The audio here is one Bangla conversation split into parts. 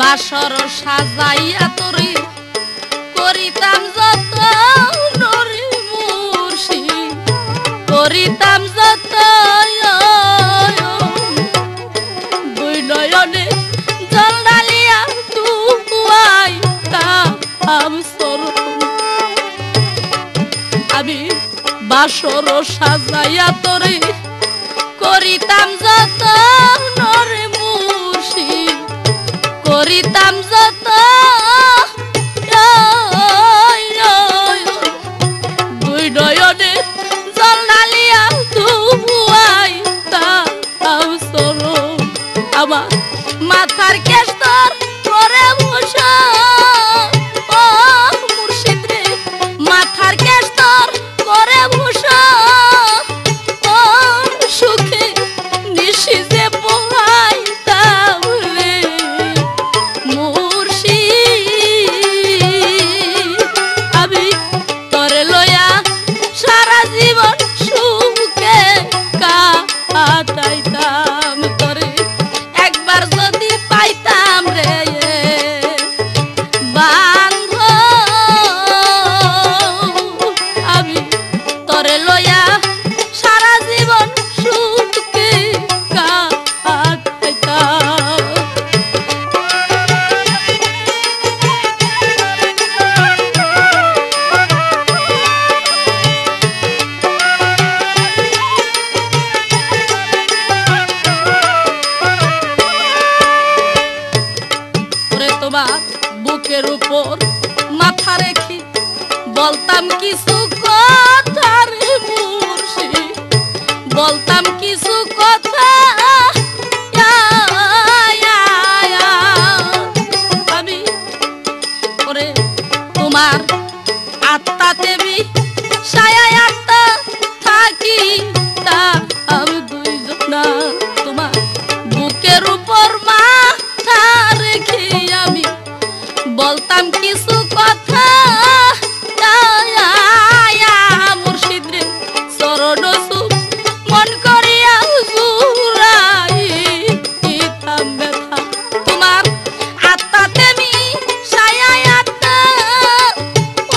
বাসর সাজাইয়া তোরে করিতাম যত নরি মুর্শিদ করিতাম যত দুই নয়নে জল ঢালিয়া তুয়াইতাম চরণ আমি বাসর সাজাইয়া তোরে করিতাম যত নরে মুর্শিদ করিতাম যত দুই নয়নে জল ঢালিয়া ধুয়াইতাম চরণ আমার মাথার কেশ তোর করে বসা ও মুর্শিদ রে মাথার কেশ তোর করে বসা ও সুখে নিশিজে পোহাইতাম রে মুর্শিদ আমি তোরে লইয়া সারা জীবন সুখে কাটাইতাম তোরে একবার যদি পাইতাম রে বান্ধব আমি তোরে লইয়া সারা জীবন সুখে কাটাইতাম ওরে তোমার বুকের উপর মাথা রেখে বলতাম কিছু কথা রে মুর্শিদ বলতাম কিছু কথা আমি ওরে তোমার আত্মাতে বি ছায়ায় আত্মা থাকি তা আমি দুইজনা তোমার বুকের উপর মাথা রেখে আমি বলতাম কিছু কথা মুর্শিদ রে চরণ সুখ মন করিয়া জুড়াইতাম ব্যথা তোমার আত্মাতে মি ছায়ায় আত্মা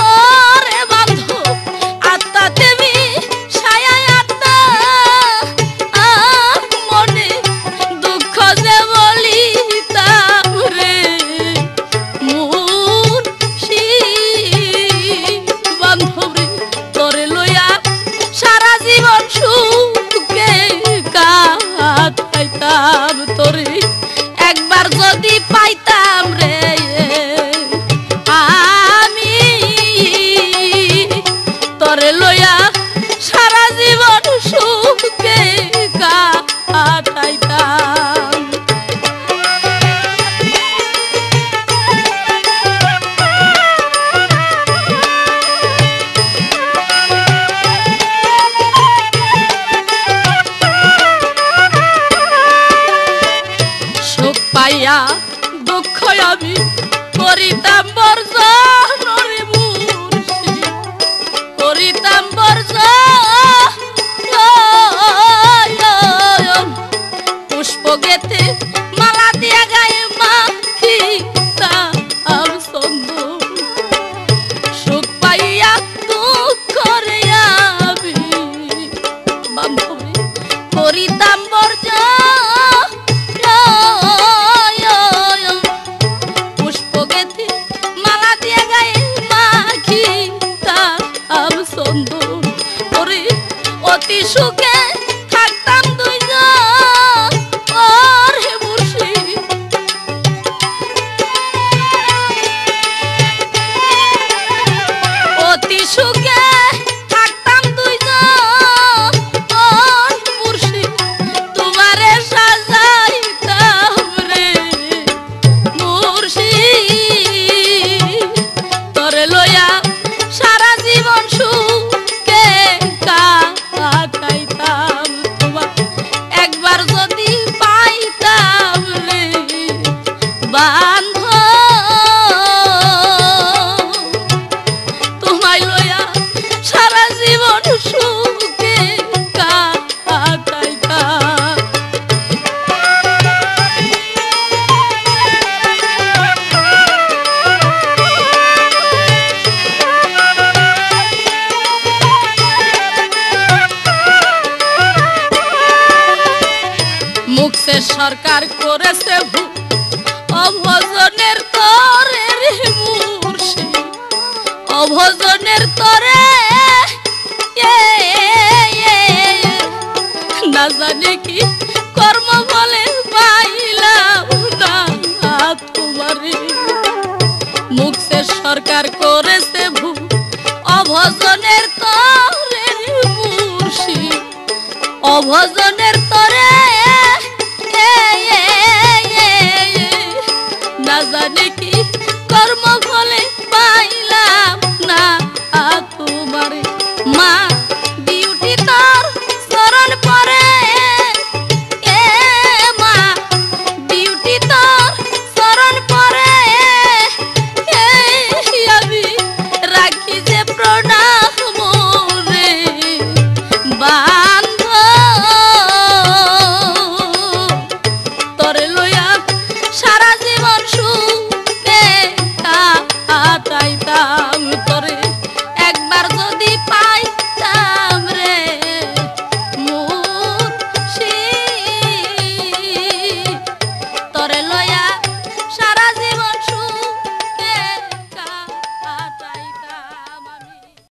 ওরে বান্ধব আত্মাতে মি ছায়ায় আত্মা মনে দুঃখ যে বলিতাম রে মুর্শিদ বান্ধব রে তোরে লইয়া সারা জীবন সুখে কাটাইতাম তোরে একবার যদি পাইতাম রে আমি তোরে লইয়া সারা জীবন সুখে কাটাইতাম সুখ পাইয়া দুঃখ আমি করিতাম বর্জন রে মুর্শিদ করিতাম বর্জন পুষ্প গেতে মালা দিয়া গায়ে মাখিতাম চন্দন সুখ পাইয়া দুঃখ রে আমি বান্ধবী করিতাম বর্জন পুষ্প গেতে মালা দিয়া গায়ে মাখিতাম চন্দন ওরে অতি সুখে থাকতাম দুইজন ওরে মুর্শিদ সরকার করেছে ভুল অভজনের তরে রে মুর্শিদ অভজনের তরে না জানে কি কর্ম বলে পাইলাম না তোমারে মুখে সরকার করেছে ভুল অভজনের তরে রে মুর্শিদ অভজনের তরে না জানে কি কর্ম ফলে পাই